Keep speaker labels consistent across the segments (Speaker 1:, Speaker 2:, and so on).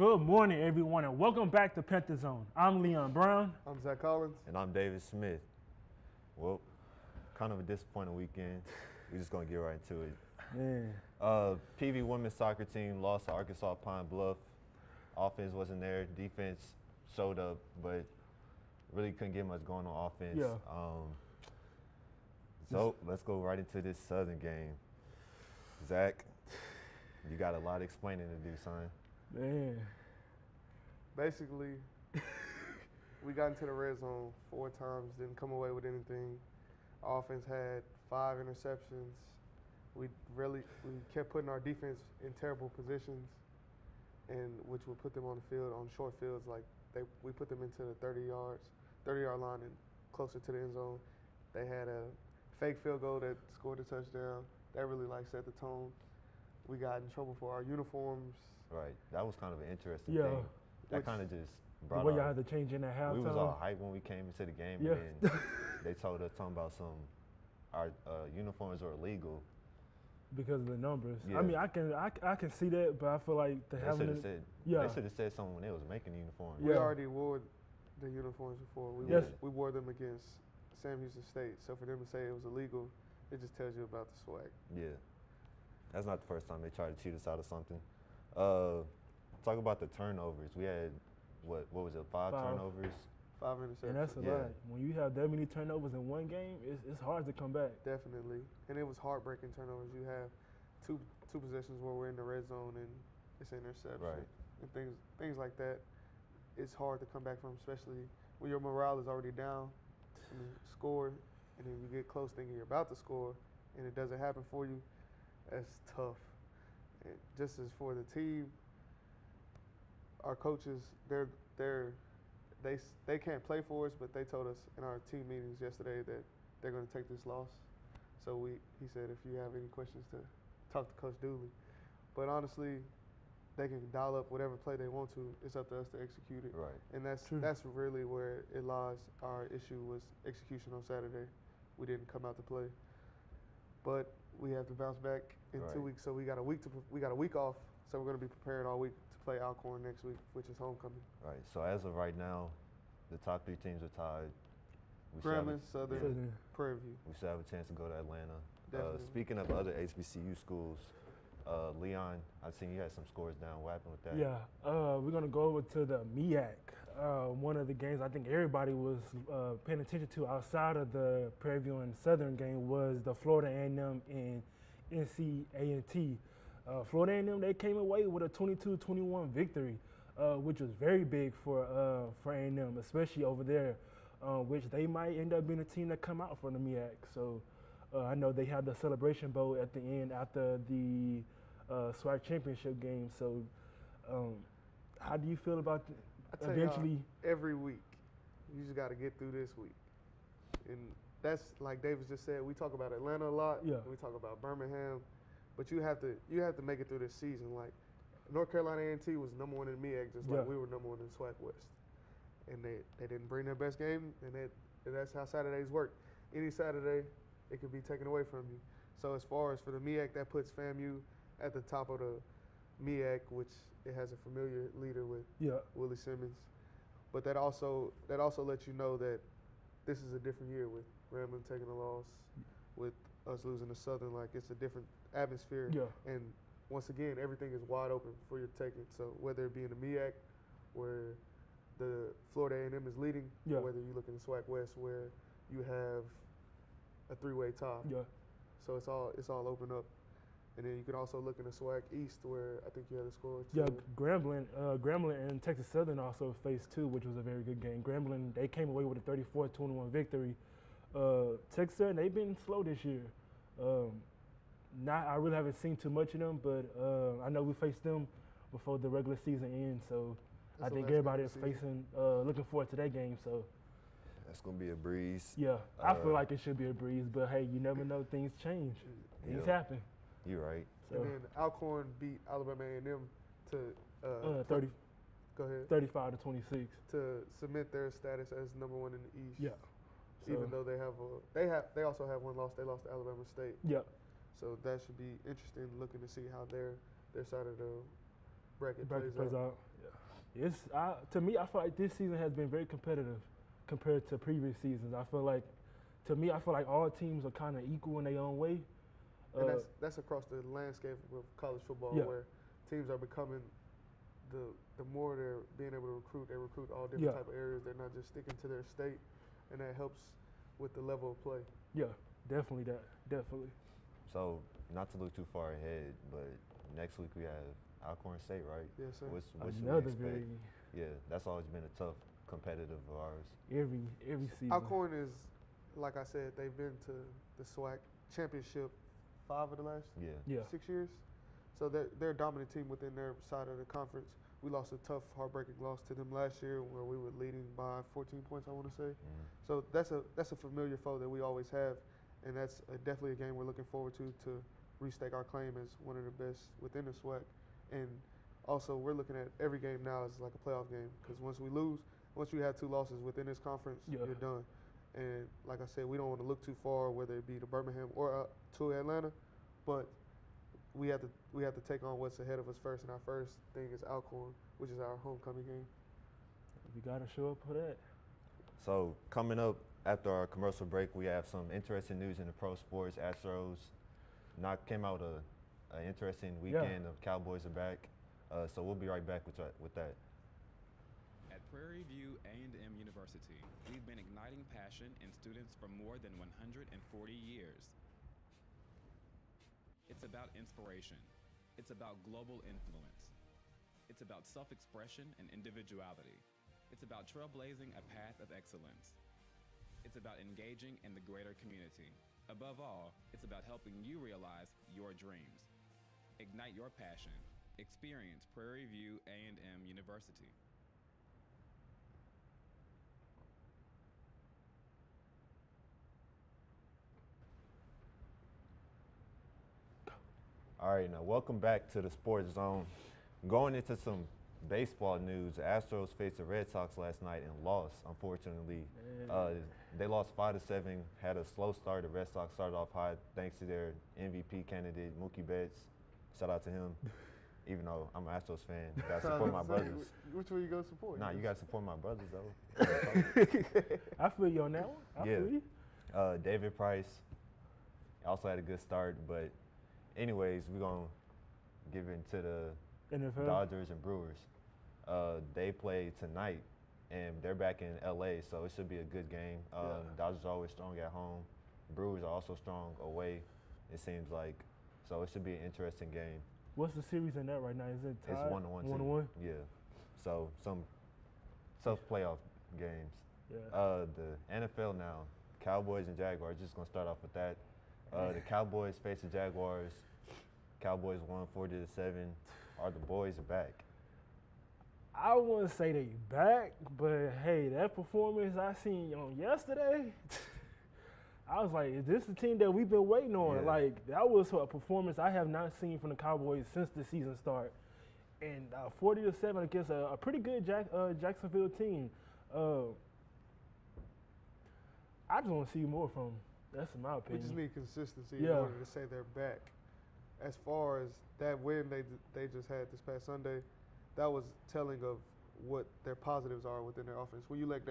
Speaker 1: Good morning, everyone, and welcome back to Panther Zone. I'm Leon Brown.
Speaker 2: I'm Zach Collins.
Speaker 3: And I'm David Smith. Well, kind of a disappointing weekend. We're just going to get right into it.
Speaker 1: Man.
Speaker 3: PV women's soccer team lost to Arkansas Pine Bluff. Offense wasn't there. Defense showed up, but really couldn't get much going on offense.
Speaker 1: Yeah.
Speaker 3: So let's go right into this Southern game. Zach, you got a lot of explaining to do, son.
Speaker 1: Man.
Speaker 2: Basically, we got into the red zone 4 times, didn't come away with anything. Offense had 5 interceptions. We kept putting our defense in terrible positions, and which would put them on the field on short fields. Like we put them into the 30-yard line and closer to the end zone. They had a fake field goal that scored a touchdown. That really set the tone. We got in trouble for our uniforms.
Speaker 3: Right. That was kind of an interesting
Speaker 1: Yeah.
Speaker 3: thing. That kind of just brought
Speaker 1: The way
Speaker 3: our,
Speaker 1: y'all had to change in at halftime.
Speaker 3: we was all hyped when we came into the game,
Speaker 1: Yeah.
Speaker 3: and then they told us something about our uniforms are illegal.
Speaker 1: Because of the numbers.
Speaker 3: Yeah.
Speaker 1: I mean, I can see that, but I feel like
Speaker 3: They
Speaker 1: having
Speaker 3: should have said something when they was making the uniforms.
Speaker 2: We
Speaker 1: Yeah.
Speaker 2: already wore the uniforms before. We wore them against Sam Houston State. So for them to say it was illegal, it just tells you about the swag.
Speaker 3: Yeah. That's not the first time they tried to cheat us out of something. Talk about the turnovers. We had, what was it, 5 turnovers?
Speaker 2: 5 interceptions.
Speaker 1: And that's a lot. When you have that many turnovers in one game, it's hard to come back.
Speaker 2: Definitely. And it was heartbreaking turnovers. You have two possessions where we're in the red zone and it's an interception.
Speaker 3: Right.
Speaker 2: And things like that. It's hard to come back from, especially when your morale is already down. And you score, and then you get close thinking you're about to score, and it doesn't happen for you. That's tough. And just as for the team, our coaches, they can't play for us, but they told us in our team meetings yesterday that they're going to take this loss. So he said if you have any questions to talk to Coach Dooley. But honestly, they can dial up whatever play they want to. It's up to us to execute it.
Speaker 3: Right.
Speaker 2: And that's really where it lies. Our issue was execution on Saturday. We didn't come out to play. But we have to bounce back in 2 weeks, so we got a week off. So we're going to be preparing all week to play Alcorn next week, which is homecoming.
Speaker 3: Right. So as of right now, the top 3 teams are tied.
Speaker 2: Grambling, Southern, Prairie View.
Speaker 3: We still have a chance to go to Atlanta.
Speaker 2: Definitely.
Speaker 3: Speaking of other HBCU schools, Leon, I've seen you had some scores down. What happened with that?
Speaker 1: Yeah, we're going to go over to the MEAC. One of the games I think everybody was paying attention to outside of the Prairie View and Southern game was the Florida A&M and NC A&T. Florida A&M, they came away with a 22-21 victory, which was very big for A&M, especially over there, which they might end up being a team that come out from the MEAC. So I know they had the Celebration Bowl at the end after the SWAC championship game. So how do you feel about eventually?
Speaker 2: Every week, you just got to get through this week. And that's like Davis just said, we talk about Atlanta a lot.
Speaker 1: Yeah.
Speaker 2: We talk about Birmingham. But you have to make it through this season. Like North Carolina A&T was number 1 in the MEAC, just like we were number 1 in the SWAC West. And they didn't bring their best game, and that's how Saturdays work. Any Saturday, it could be taken away from you. So as far as for the MEAC, that puts FAMU at the top of the MEAC, which it has a familiar leader with Willie Simmons. But that also lets you know that this is a different year with Grambling taking a loss, with us losing to Southern. Like, it's a different atmosphere.
Speaker 1: Yeah.
Speaker 2: And once again, everything is wide open for your taking. So whether it be in the MEAC, where the Florida A&M is leading, or whether you look in the SWAC West, where you have a 3-way tie.
Speaker 1: Yeah.
Speaker 2: So it's all open up. And then you can also look in the SWAC East, where I think you had a score.
Speaker 1: Yeah, Grambling and Texas Southern also faced 2, which was a very good game. Grambling, they came away with a 34-21 victory. Texas Southern, they've been slow this year. I really haven't seen too much of them, but I know we faced them before the regular season ends. So I think everybody is looking forward to that game. So
Speaker 3: that's gonna be a breeze.
Speaker 1: Yeah, I feel like it should be a breeze, but hey, you never know, things change. Things happen.
Speaker 3: You're right.
Speaker 2: So. And then Alcorn beat Alabama A&M to
Speaker 1: 30.
Speaker 2: Go ahead.
Speaker 1: 35-26
Speaker 2: to cement their status as number 1 in the East.
Speaker 1: Yeah. So,
Speaker 2: even though they also have one loss. They lost to Alabama State.
Speaker 1: Yeah.
Speaker 2: So that should be interesting, looking to see how their side of the bracket
Speaker 1: Bracket
Speaker 2: plays
Speaker 1: plays
Speaker 2: out.
Speaker 1: out. Yeah. To me, I feel like this season has been very competitive compared to previous seasons. I feel like all teams are kind of equal in their own way.
Speaker 2: And that's across the landscape of college football,
Speaker 1: Yeah.
Speaker 2: where teams are becoming the more they're being able to recruit, they recruit all different
Speaker 1: Yeah.
Speaker 2: type of areas. They're not just sticking to their state, and that helps with the level of play.
Speaker 1: Yeah, definitely that. Definitely.
Speaker 3: So, not to look too far ahead, but next week we have Alcorn State, right?
Speaker 2: Yes, sir.
Speaker 3: What should we
Speaker 1: Another
Speaker 3: expect?
Speaker 1: very
Speaker 3: Yeah, that's always been a tough competitive of ours.
Speaker 1: every season.
Speaker 2: Alcorn is, like I said, they've been to the SWAC championship 5 of the last
Speaker 1: Yeah.
Speaker 2: 6 years. So they're a dominant team within their side of the conference. We lost a tough, heartbreaking loss to them last year where we were leading by 14 points, I want to say.
Speaker 3: Mhm.
Speaker 2: So that's a familiar foe that we always have, and that's definitely a game we're looking forward to restake our claim as one of the best within the SWAC. And also, we're looking at every game now as like a playoff game, because once you have 2 losses within this conference,
Speaker 1: Yeah.
Speaker 2: you're done. And like I said, we don't want to look too far, whether it be to Birmingham or to Atlanta, but we have to take on what's ahead of us first, and our first thing is Alcorn, which is our homecoming game.
Speaker 1: We gotta show up for that.
Speaker 3: So, coming up after our commercial break, we have some interesting news in the pro sports. Astros came out an interesting weekend. The Cowboys are back. So we'll be right back with that.
Speaker 4: At Prairie View A&M University, we've been igniting passion in students for more than 140 years. It's about inspiration. It's about global influence. It's about self-expression and individuality. It's about trailblazing a path of excellence. It's about engaging in the greater community. Above all, it's about helping you realize your dreams. Ignite your passion. Experience Prairie View A&M University.
Speaker 3: All right, now welcome back to the Sports Zone. Going into some baseball news, the Astros faced the Red Sox last night and lost, unfortunately. They lost 5-7, had a slow start. The Red Sox started off hot thanks to their MVP candidate, Mookie Betts. Shout out to him. Even though I'm an Astros fan, you gotta support my brothers.
Speaker 2: Which one you go support?
Speaker 3: Nah, you gotta support my brothers though.
Speaker 1: I feel you on that one. I
Speaker 3: Yeah.
Speaker 1: feel you.
Speaker 3: David Price also had a good start, but anyways, we're gonna give into the
Speaker 1: NFL.
Speaker 3: Dodgers and Brewers. They play tonight, and they're back in LA, so it should be a good game. Dodgers are always strong at home. Brewers are also strong away, it seems like. So it should be an interesting game.
Speaker 1: What's the series in that right now? Is it tied?
Speaker 3: It's 1-1.
Speaker 1: 1-1?
Speaker 3: Yeah. So some tough playoff games.
Speaker 1: Yeah.
Speaker 3: The NFL now, Cowboys and Jaguars, just going to start off with that. The Cowboys face the Jaguars. Cowboys won 40-7. Are the boys back?
Speaker 1: I wouldn't say they back, but hey, that performance I seen on yesterday, I was like, is this the team that we've been waiting on?
Speaker 3: Yeah.
Speaker 1: Like, that was a performance I have not seen from the Cowboys since the season start. And 40-7 against a pretty good Jacksonville team. I just want to see more from them. That's in my
Speaker 2: We
Speaker 1: opinion.
Speaker 2: just need consistency in
Speaker 1: Yeah.
Speaker 2: order to say they're back. As far as that win they just had this past Sunday, that was telling of what their positives are within their offense. When you let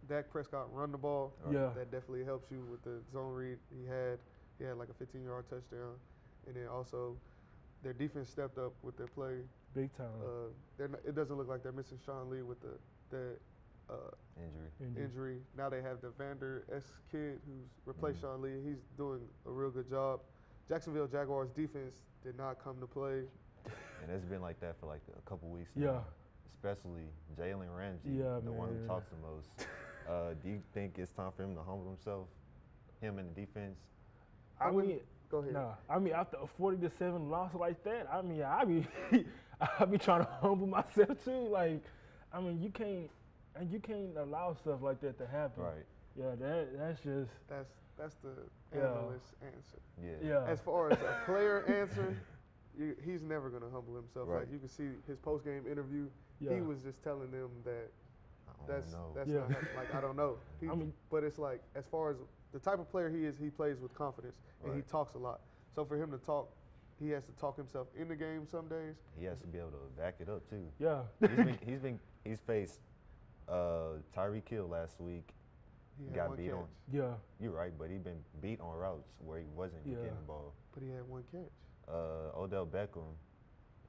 Speaker 2: Dak Prescott run the ball,
Speaker 1: Yeah.
Speaker 2: that definitely helps you with the zone read he had. He had like a 15-yard touchdown. And then also their defense stepped up with their play.
Speaker 1: Big time.
Speaker 2: It doesn't look like they're missing Sean Lee with the
Speaker 3: Injury.
Speaker 2: injury. Now they have the Vander S kid who's replaced Sean Lee. He's doing a real good job. Jacksonville Jaguars defense did not come to play.
Speaker 3: And it's been like that for like a couple weeks
Speaker 1: Yeah.
Speaker 3: now. Especially Jalen Ramsey,
Speaker 1: Yeah,
Speaker 3: the one who
Speaker 1: man.
Speaker 3: talks the most. Do you think it's time for him to humble himself, him and the defense?
Speaker 1: I
Speaker 2: wouldn't-
Speaker 1: mean,
Speaker 2: Go ahead.
Speaker 1: nah. I mean, after a 40-7 loss like that, I mean, I be I be trying to humble myself too. Like, I mean, you can't allow stuff like that to happen.
Speaker 3: Right.
Speaker 1: Yeah, that's just
Speaker 2: That's the
Speaker 1: Yeah.
Speaker 2: analyst answer.
Speaker 3: Yeah.
Speaker 1: yeah.
Speaker 2: As far as a player answer, he's never going to humble himself.
Speaker 3: Right.
Speaker 2: Like you can see his post game interview.
Speaker 1: Yeah.
Speaker 2: He was just telling them that
Speaker 3: I
Speaker 2: that's
Speaker 3: don't know.
Speaker 1: Yeah.
Speaker 2: not like I don't know.
Speaker 1: I mean-
Speaker 2: but it's like as far as the type of player he is, he plays with confidence and he
Speaker 3: Right.
Speaker 2: talks a lot. So for him to talk, he has to talk himself in the game some days.
Speaker 3: He has to be able to back it up too.
Speaker 1: Yeah.
Speaker 3: He's faced Tyreek Hill last week.
Speaker 2: He had
Speaker 3: Got
Speaker 2: one
Speaker 3: beat
Speaker 2: catch,
Speaker 3: on.
Speaker 1: Yeah.
Speaker 3: You're right, but he been beat on routes where he wasn't
Speaker 1: Yeah.
Speaker 3: getting the ball.
Speaker 2: but he had one catch.
Speaker 3: Odell Beckham.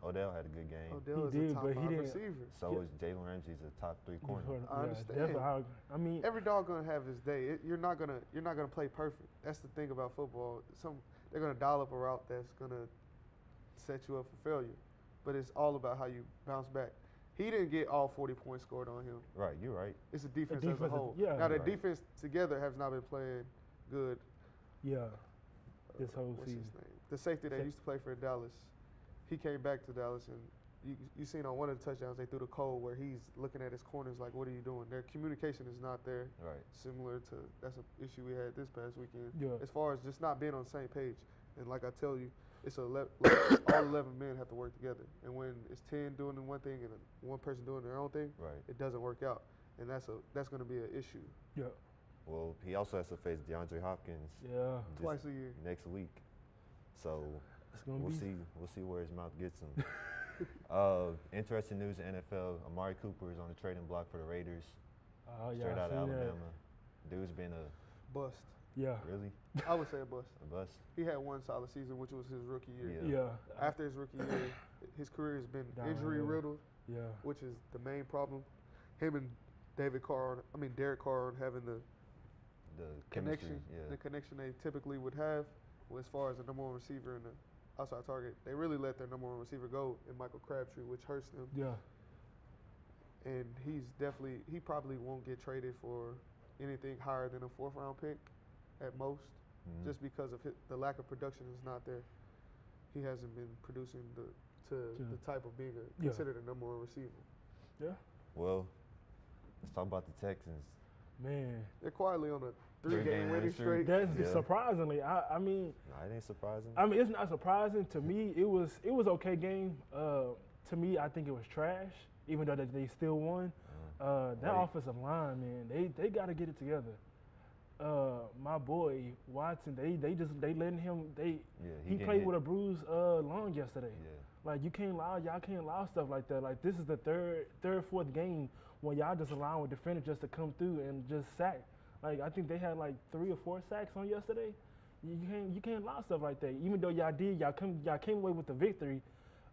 Speaker 3: Odell had a good game.
Speaker 2: Odell
Speaker 1: He
Speaker 2: is
Speaker 1: did,
Speaker 2: a top
Speaker 1: but he
Speaker 2: 5
Speaker 1: didn't-
Speaker 2: receiver.
Speaker 3: So
Speaker 1: Yeah.
Speaker 3: is Jalen Ramsey's a top 3 corner.
Speaker 2: I understand.
Speaker 1: That's how, I mean,
Speaker 2: Every dog gonna have his day. You're not gonna play perfect. That's the thing about football. They're gonna dial up a route that's gonna set you up for failure, but it's all about how you bounce back. He didn't get all 40 points scored on him.
Speaker 3: Right, you're right.
Speaker 2: It's a defense,
Speaker 1: defense
Speaker 2: as
Speaker 1: is-
Speaker 2: a whole.
Speaker 1: yeah.
Speaker 2: Now the
Speaker 3: Right.
Speaker 2: defense together has not been playing good.
Speaker 1: yeah, this whole
Speaker 2: What's
Speaker 1: season.
Speaker 2: his name? The safety that used to play for Dallas. He came back to Dallas, and you seen on one of the touchdowns they threw the code where he's looking at his corners like, "What are you doing?" Their communication is not there.
Speaker 3: Right.
Speaker 2: Similar to that's an issue we had this past weekend.
Speaker 1: Yeah.
Speaker 2: As far as just not being on the same page, and like I tell you, it's all 11 men have to work together, and when it's 10 doing one thing and one person doing their own thing,
Speaker 3: Right.
Speaker 2: it doesn't work out, and that's going to be an issue
Speaker 1: Yeah.
Speaker 3: Well, he also has to face DeAndre Hopkins
Speaker 1: Yeah.
Speaker 3: this
Speaker 2: twice a year.
Speaker 3: next week. So
Speaker 1: It's gonna
Speaker 3: we'll
Speaker 1: be.
Speaker 3: see. We'll see where his mouth gets him. Interesting news in NFL. Amari Cooper is on the trading block for the Raiders.
Speaker 1: Oh yeah.
Speaker 3: Straight
Speaker 1: I
Speaker 3: out of
Speaker 1: seen that.
Speaker 3: Alabama. Dude's been a
Speaker 2: Bust.
Speaker 1: Yeah.
Speaker 3: really
Speaker 2: I would say a bust.
Speaker 3: a bust.
Speaker 2: He had one solid season, which was his rookie year.
Speaker 3: Yeah.
Speaker 1: Yeah.
Speaker 2: After his rookie year, his career has been
Speaker 1: Downhill.
Speaker 2: injury riddled,
Speaker 1: Yeah.
Speaker 2: which is the main problem. Him and Derek Carr aren't having the
Speaker 3: The
Speaker 2: connection,
Speaker 3: chemistry, yeah.
Speaker 2: the connection they typically would have as far as the number one receiver and the outside target. They really let their number one receiver go in Michael Crabtree, which hurts them.
Speaker 1: Yeah.
Speaker 2: And he probably won't get traded for anything higher than a 4th round pick at most,
Speaker 3: Mhm.
Speaker 2: just because of the lack of production is not there. He hasn't been producing the type of being
Speaker 1: Yeah.
Speaker 2: considered a number one receiver.
Speaker 1: Yeah.
Speaker 3: Well, let's talk about the Texans.
Speaker 1: Man,
Speaker 2: They're quietly on a 3-game
Speaker 3: Three-game
Speaker 2: winning
Speaker 3: winning streak.
Speaker 2: streak.
Speaker 1: that's
Speaker 3: Yeah.
Speaker 1: surprisingly. I mean,
Speaker 3: Nah, it ain't surprising.
Speaker 1: it's not surprising to me. It was okay game. To me, I think it was trash. Even though they still won. That
Speaker 3: Right.
Speaker 1: offensive line, man, they got to get it together. My boy Watson, they letting him.
Speaker 3: Yeah,
Speaker 1: He
Speaker 3: getting
Speaker 1: played
Speaker 3: hit.
Speaker 1: with a bruised lung yesterday.
Speaker 3: Yeah.
Speaker 1: Like y'all can't allow stuff like that. Like this is the third, fourth game when y'all just allowing defenders just to come through and just sack. Like I think they had like 3 or 4 sacks on yesterday. You can't allow stuff like that. Even though y'all came away with the victory.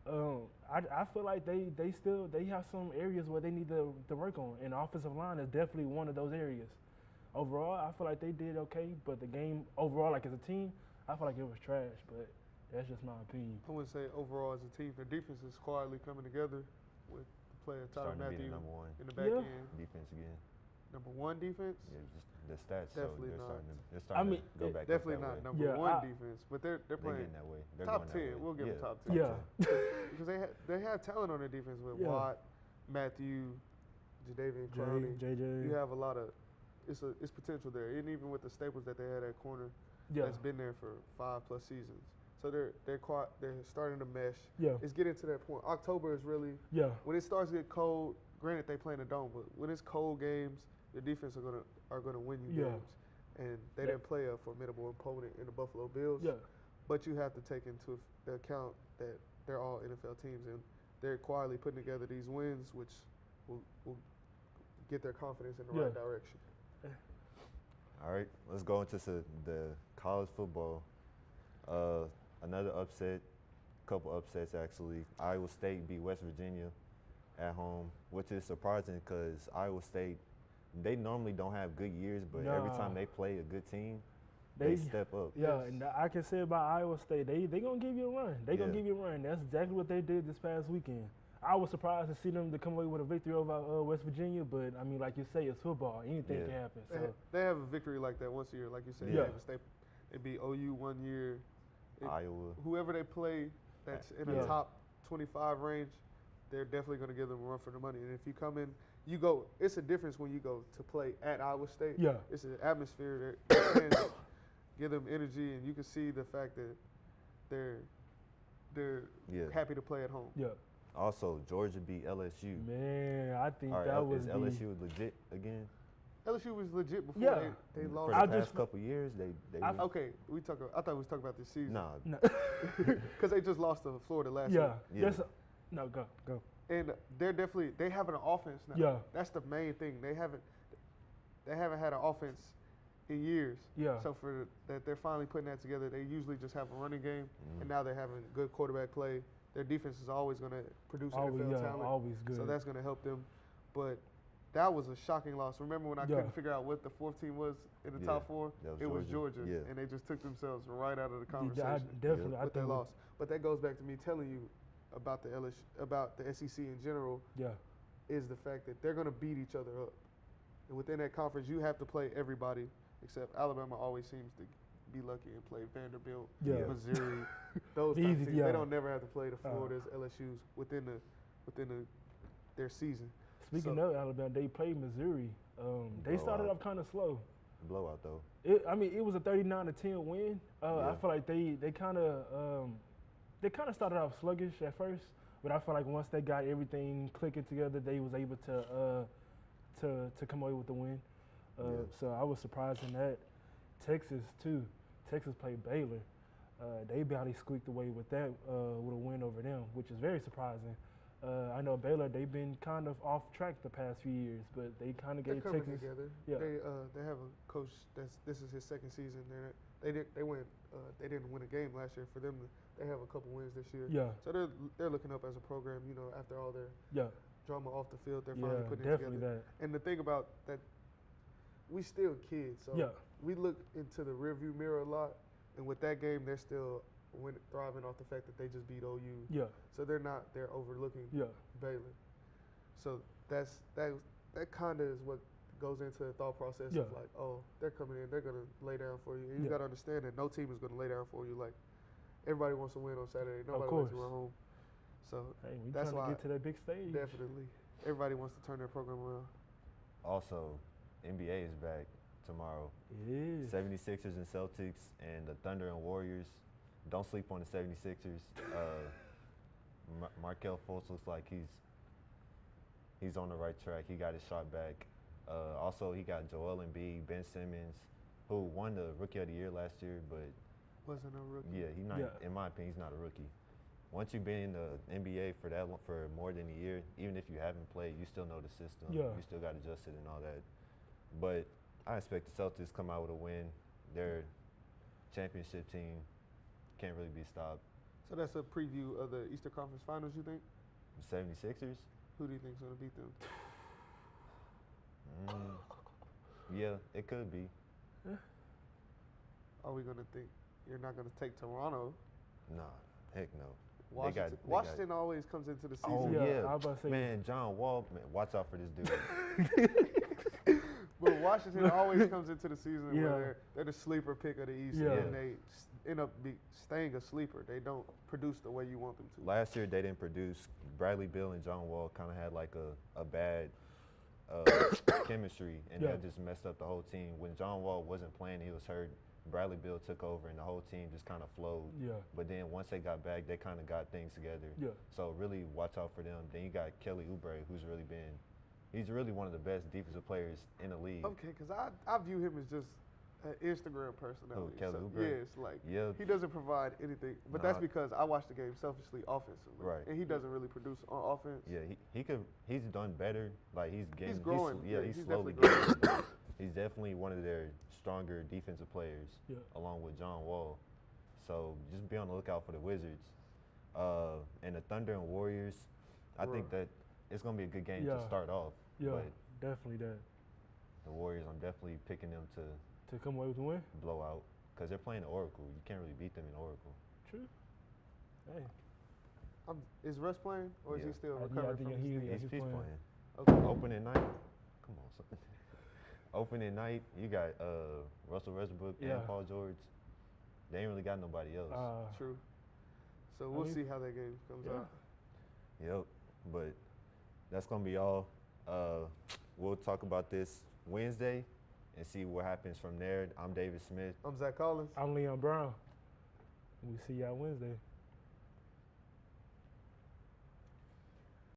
Speaker 1: I feel like they have some areas where they need to work on, and the offensive line is definitely one of those areas. Overall, I feel like they did okay, but the game overall, like as a team, I feel like it was trash. But that's just my opinion.
Speaker 2: I wouldn't say overall as a team, their defense is quietly coming together with the player Tyler
Speaker 3: Starting to be
Speaker 2: Matthew
Speaker 3: the number one
Speaker 2: in the back
Speaker 1: Yeah.
Speaker 2: end.
Speaker 3: defense again.
Speaker 2: Number one defense,
Speaker 3: Yeah, just the stats.
Speaker 2: Definitely
Speaker 3: so
Speaker 2: not.
Speaker 3: they're starting
Speaker 1: mean,
Speaker 3: to go back.
Speaker 2: definitely
Speaker 3: up that
Speaker 2: not
Speaker 3: way.
Speaker 2: number
Speaker 1: Yeah,
Speaker 2: one
Speaker 1: I-
Speaker 2: defense, but they're
Speaker 3: They're
Speaker 2: playing
Speaker 3: getting that way. They're
Speaker 2: top
Speaker 3: going that
Speaker 2: 10.
Speaker 3: way.
Speaker 2: We'll give them top 10.
Speaker 1: Yeah.
Speaker 2: because they have talent on their defense with
Speaker 1: Yeah.
Speaker 2: Watt, Matthew, Jadeveon Clowney.
Speaker 1: JJ.
Speaker 2: You have a lot of it's potential there, and even with the staples that they had at corner,
Speaker 1: Yeah.
Speaker 2: that's been there for 5+ seasons. So they're starting to mesh.
Speaker 1: Yeah.
Speaker 2: It's getting to that point. October is really
Speaker 1: Yeah.
Speaker 2: when it starts to get cold. Granted, they play in the dome, but when it's cold games, your defense are gonna win you
Speaker 1: Yeah.
Speaker 2: games. And they
Speaker 1: Yeah.
Speaker 2: didn't play a formidable opponent in the Buffalo Bills.
Speaker 1: Yeah.
Speaker 2: But you have to take into account that they're all NFL teams, and they're quietly putting together these wins, which will get their confidence in the right
Speaker 1: Yeah.
Speaker 2: direction.
Speaker 3: All right, let's go into the college football. Another upset, couple upsets actually. Iowa State beat West Virginia at home, which is surprising because Iowa State, they normally don't have good years, but every
Speaker 1: Nah.
Speaker 3: time they play a good team,
Speaker 1: They-
Speaker 3: they step up.
Speaker 1: Yeah,
Speaker 2: Yes.
Speaker 1: and I can say about Iowa State, they gonna give you a run. They gonna
Speaker 3: Yeah.
Speaker 1: give you a run. That's exactly what they did this past weekend. I was surprised to see them to come away with a victory over West Virginia, but I mean, like you say, it's football. Anything
Speaker 3: Yeah.
Speaker 1: can happen.
Speaker 2: They,
Speaker 1: So
Speaker 2: they have a victory like that once a year, like you said.
Speaker 3: Yeah.
Speaker 2: They beat OU one year.
Speaker 3: Iowa.
Speaker 2: Whoever they play that's in
Speaker 1: Yeah.
Speaker 2: the top 25 range, they're definitely going to give them a run for the money. And if you come in, you go. It's a difference when you go to play at Iowa State.
Speaker 1: Yeah.
Speaker 2: It's an atmosphere that give them energy, and you can see the fact that they're
Speaker 3: Yeah.
Speaker 2: happy to play at home.
Speaker 1: yeah,
Speaker 3: Also, Georgia beat LSU.
Speaker 1: man, I think
Speaker 3: All right,
Speaker 1: that was
Speaker 3: is
Speaker 1: the
Speaker 3: LSU legit again?
Speaker 2: LSU was legit before
Speaker 1: Yeah.
Speaker 2: they
Speaker 3: For
Speaker 2: lost.
Speaker 3: the
Speaker 1: I
Speaker 3: past
Speaker 1: just-
Speaker 3: couple years, they
Speaker 1: I-
Speaker 3: were-
Speaker 2: Okay, I thought we was talking about this season.
Speaker 3: nah,
Speaker 1: No.
Speaker 2: Because they just lost to Florida last
Speaker 1: Yeah.
Speaker 2: year.
Speaker 3: Yeah.
Speaker 1: No, go.
Speaker 2: And they have an offense now.
Speaker 1: Yeah.
Speaker 2: That's the main thing. They haven't had an offense in years.
Speaker 1: Yeah.
Speaker 2: So for that they're finally putting that together. They usually just have a running game, and now they're having good quarterback play. Their defense is always going to produce
Speaker 1: Always,
Speaker 2: NFL
Speaker 1: yeah,
Speaker 2: talent.
Speaker 1: always good.
Speaker 2: So that's going to help them. But that was a shocking loss. Remember when I
Speaker 1: Yeah.
Speaker 2: couldn't figure out what the fourth team was in the
Speaker 3: Yeah,
Speaker 2: top four?
Speaker 3: that was
Speaker 2: It was
Speaker 3: Georgia.
Speaker 2: Georgia.
Speaker 3: Yeah.
Speaker 2: And they just took themselves right out of the
Speaker 1: I
Speaker 2: conversation
Speaker 1: definitely. I
Speaker 2: with that
Speaker 1: think
Speaker 2: loss. But that goes back to me telling you about the SEC in general
Speaker 1: Yeah.
Speaker 2: is the fact that they're going to beat each other up. And within that conference, you have to play everybody except Alabama always seems to be lucky and play Vanderbilt,
Speaker 1: Yeah.
Speaker 2: Missouri, those
Speaker 1: The
Speaker 2: type of
Speaker 1: easy-
Speaker 2: teams.
Speaker 1: yeah.
Speaker 2: They don't never have to play the Floridas, LSU's within their season.
Speaker 1: Speaking
Speaker 2: So-
Speaker 1: of Alabama, they played Missouri. They started
Speaker 3: Blowout.
Speaker 1: off kind of slow.
Speaker 3: blowout though.
Speaker 1: It was a 39-10 win. I
Speaker 3: Yeah.
Speaker 1: feel like they kind of started off sluggish at first, but I feel like once they got everything clicking together, they was able to come away with the win.
Speaker 3: Yeah.
Speaker 1: So I was surprised in that. Texas too. Texas played Baylor. They barely squeaked away with that with a win over them, which is very surprising. I know Baylor, they've been kind of off track the past few years, but they kind of
Speaker 2: They're
Speaker 1: gave
Speaker 2: coming
Speaker 1: Texas.
Speaker 2: together.
Speaker 1: Yeah.
Speaker 2: They have a coach this is his second season. They didn't win a game last year. For them, they have a couple wins this year.
Speaker 1: Yeah,
Speaker 2: So they're looking up as a program. After all their
Speaker 1: yeah,
Speaker 2: drama off the field, they're
Speaker 1: yeah,
Speaker 2: finally putting it
Speaker 1: definitely
Speaker 2: together.
Speaker 1: that.
Speaker 2: And the thing about that, we still kids, so
Speaker 1: Yeah.
Speaker 2: we look into the rearview mirror a lot. And with that game, they're still thriving off the fact that they just beat OU.
Speaker 1: Yeah,
Speaker 2: So they're overlooking
Speaker 1: yeah,
Speaker 2: Baylor. So that kind of is what goes into the thought process
Speaker 1: Yeah.
Speaker 2: of like, oh, they're coming in, they're gonna lay down for you. And you
Speaker 1: Yeah.
Speaker 2: gotta understand that no team is gonna lay down for you. Like everybody wants to win on Saturday. Nobody wants to
Speaker 1: course.
Speaker 2: go home. So
Speaker 1: Hey, we
Speaker 2: That's
Speaker 1: trying
Speaker 2: why
Speaker 1: to get to that big stage.
Speaker 2: definitely, everybody wants to turn their program around.
Speaker 3: Also, NBA is back tomorrow.
Speaker 1: It is.
Speaker 3: 76ers and Celtics and the Thunder and Warriors. Don't sleep on the 76ers. Markelle Fultz looks like he's on the right track. He got his shot back. Also, he got Joel Embiid, Ben Simmons, who won the Rookie of the Year last year, but
Speaker 2: Wasn't a rookie.
Speaker 3: yeah, he's not.
Speaker 1: Yeah.
Speaker 3: In my opinion, he's not a rookie. Once you've been in the NBA for more than a year, even if you haven't played, you still know the system.
Speaker 1: Yeah.
Speaker 3: You still got adjusted and all that. But I expect the Celtics come out with a win. Their championship team can't really be stopped.
Speaker 2: So that's a preview of the Eastern Conference Finals. You think?
Speaker 3: The 76ers?
Speaker 2: Who do you think's gonna beat them?
Speaker 3: Yeah, it could be.
Speaker 2: Are we gonna think you're not gonna take Toronto?
Speaker 3: Nah, heck no.
Speaker 2: Washington,
Speaker 3: they got-
Speaker 2: Washington always comes into the season.
Speaker 3: Oh
Speaker 1: Yeah,
Speaker 3: yeah,
Speaker 1: I was about to say-
Speaker 3: man, John Wall, man, watch out for this dude.
Speaker 2: But Washington always comes into the season
Speaker 1: Yeah.
Speaker 2: where they're the sleeper pick of the East,
Speaker 1: Yeah.
Speaker 2: and they end up staying a sleeper. They don't produce the way you want them to.
Speaker 3: Last year they didn't produce. Bradley Beal and John Wall kind of had like a bad chemistry, and
Speaker 1: Yeah.
Speaker 3: that just messed up the whole team. When John Wall wasn't playing, he was hurt. Bradley Beal took over, and the whole team just kind of flowed.
Speaker 1: Yeah,
Speaker 3: But then once they got back, they kind of got things together.
Speaker 1: yeah,
Speaker 3: So really watch out for them. Then you got Kelly Oubre, he's really one of the best defensive players in the league.
Speaker 2: Okay, because I view him as just an Instagram personality.
Speaker 3: Kelly
Speaker 2: So,
Speaker 3: Oubre?
Speaker 2: yeah, it's like
Speaker 3: Yeah,
Speaker 2: he doesn't provide anything. But that's
Speaker 3: Nah.
Speaker 2: because I watch the game selfishly offensively.
Speaker 3: Right.
Speaker 2: And he doesn't really produce on offense.
Speaker 3: yeah, he's done better. Like he's getting,
Speaker 2: growing.
Speaker 3: yeah,
Speaker 2: Yeah,
Speaker 3: he's
Speaker 2: he's
Speaker 3: slowly
Speaker 2: definitely
Speaker 3: growing. He's definitely one of their stronger defensive players,
Speaker 1: yeah.
Speaker 3: along with John Wall. So just be on the lookout for the Wizards. And the Thunder and Warriors, I think that it's gonna be a good game
Speaker 1: Yeah.
Speaker 3: to start off.
Speaker 1: Yeah,
Speaker 3: But
Speaker 1: definitely that.
Speaker 3: the Warriors, I'm definitely picking them to
Speaker 1: To come away with the win.
Speaker 3: blow out because they're playing the Oracle. You can't really beat them in Oracle.
Speaker 1: True. Hey,
Speaker 2: Is Russ playing, or is
Speaker 3: Yeah.
Speaker 2: he still
Speaker 1: I
Speaker 2: recovering
Speaker 1: think
Speaker 2: from
Speaker 1: he-
Speaker 2: his knee?
Speaker 1: yeah,
Speaker 3: He's
Speaker 1: playing.
Speaker 3: playing.
Speaker 2: Okay.
Speaker 3: Opening night. Come on, son. Opening night, you got Russell Westbrook
Speaker 1: Yeah.
Speaker 3: and Paul George. They ain't really got nobody else.
Speaker 2: True. So we'll
Speaker 1: mean,
Speaker 2: see how that game comes
Speaker 1: yeah.
Speaker 2: out.
Speaker 3: Yep. But that's gonna be all. We'll talk about this Wednesday and see what happens from there. I'm David Smith.
Speaker 2: I'm Zach Collins.
Speaker 1: I'm Leon Brown. We see y'all Wednesday.